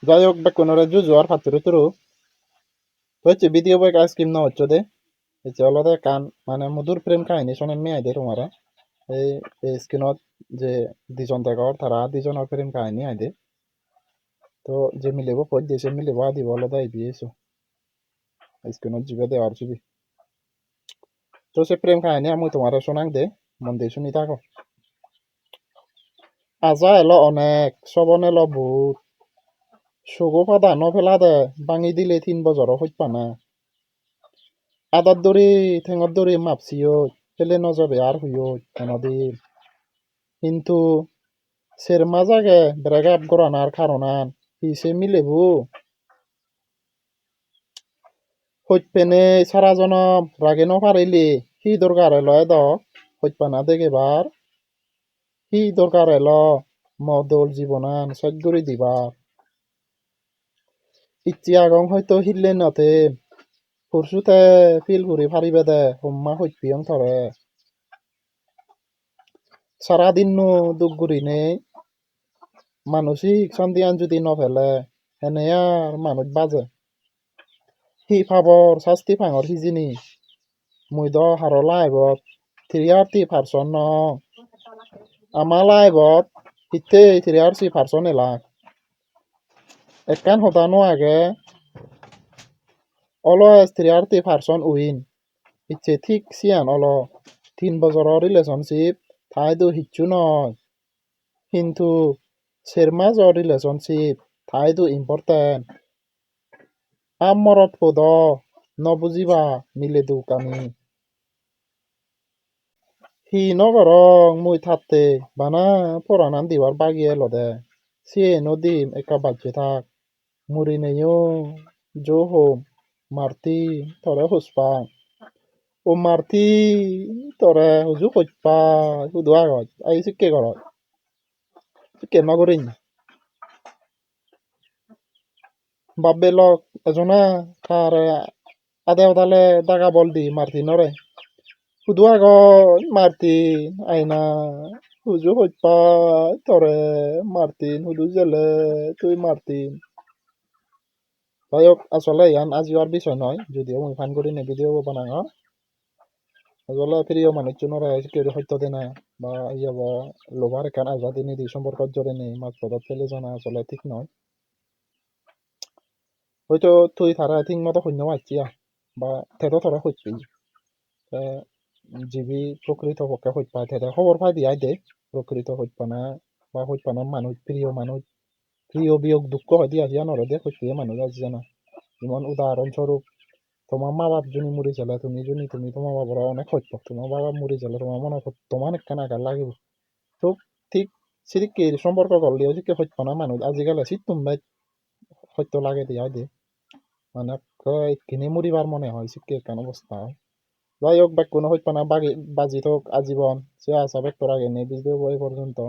যাই হোক বেকুনরে জুজুয়ার ফাতুরে তুরু হচ্ছে ভিডিও বই আইসক্রিম না হচ্ছে দে হচ্ছে অলদে কান মানে মধুর প্রেম কাহিনী শোনেন মেয়ে দে তোমারা এই এই স্ক্রিনত যে দুজন দেখার তারা দুজনের প্রেম কাহিনী আইদে তো যে মিলিব পদ যে মিলিব আদিব অলদে আইবি এসো স্ক্রিনত জিবে দেওয়ার ছবি তো সে প্রেম কাহিনী আমি তোমার শোনাং দে মন দিয়ে শুনি থাকো আজা এলো অনেক সবন এলো বহুত সুগো পাদা নভেলা দে বাঙি দিলে 3 বছরও হইত না আদার দড়ি ঠেঙর দড়ি মাপছিও ফেলে নজবে আর হইও কোনদিন কিন্তু সেরমা জাগে ব্রেকআপ করানোর কারণান পিছে মিলেবু হইপেনে সারা জনম রাগে নপারিলি কি দরকার এলো এদ হইপানা দেখেবার কি দরকার এলো মদল জীবনান সজ্জরি দিবার ইচ্ছি আগং হয়তো হিললে নতে পরশুতে ফিল ঘুরি ফারিবে দে হুম্মা হইপিয়ং থরে সারাদিন নু দুঃখ ঘুরি নেই মানসিক শান্তিয়ান যদি নফেলে এনে আর মানুষ বাজে হি ফাবর শাস্তি ফাঙর হিজিনি মুই দ হার লাইবত 3 আর 3 পারসন ন আমা লাইবত হিতে 3 আর 3 পারসন এলাক একখান হতানো আগে অলওয়েজ 3 আর 3 পারসন উইন ইচ্ছে ঠিক সিয়ান অল 3 বছরের রিলেশনশিপ তাইতো হিচ্ছু নয় কিন্তু সেরমাজর রিলেশনশিপ তাইতো ইম্পর্টেন্ট আমরত পদ নবুজিবা মিলে দুকামি হি নগরং মুই থাকতে বানা পরানান দিবার বাগিয়ে লদে সিয়ে নদীম একা বাজে থাক মুরি নেও জো হোম মারতি তরে হুসপাং ও মারতি তরে হুজু হইপা হুদু আগত আই সিকে করত সিকে নগরিন বাব্বে লক এজনা তারে আদে ওদালে দাগা বল দি মারতি নরে হুদু আগত মারতিন আইনা হুজু হইপা তরে মারতিন হুদু জেলে তুই মারতিন যাই হোক আসলে ইয়ান আজি আর বিষয় নয় যদিও মুই ফান করি নে ভিডিও বানাঙ আসলে প্রিয় মানুষজনের কেউ হয়তো দে না বা ইয়াব লোভার এখান আজাদি নিদি সম্পর্ক জড়ে নেই মাছ পদত ফেলে জানা আসলে ঠিক নয় হয়তো তুই তারা ঠিক মতো শূন্য আছিয়া বা তেতো ধরা হচ্ছে জীবী প্রকৃত পক্ষে হইত পায় তেতে খবর পাই দিয়াই দে প্রকৃত হইত না বা হইত না মানুষ প্রিয় বিয়োগ দুঃখ হয় দিয়া দিয়া নরে দে হইত মানুষ আজি জানা যেমন উদাহরণস্বরূপ তোমার মা বাপ যদি মরে গেলে তুমি তোমার বাবার অনেক হইত তোমার বাবা মরে গেলে তোমার মনে হয় তোমার একখান আঘাত লাগিব তো ঠিক সিরিকে সম্পর্ক করলে ওদিকে হইত না মানুষ আজিকালি শীত তুমি হয়তো লাগে দিয়া দে মানে কিনে মরিবার মনে হয় সিকে কেন অবস্থা হয় যাই হোক ব্যাক কোনো হইত না বাজি থাক আজীবন সে আশা ব্যক্ত রাখেনি ভিডিও বই পর্যন্ত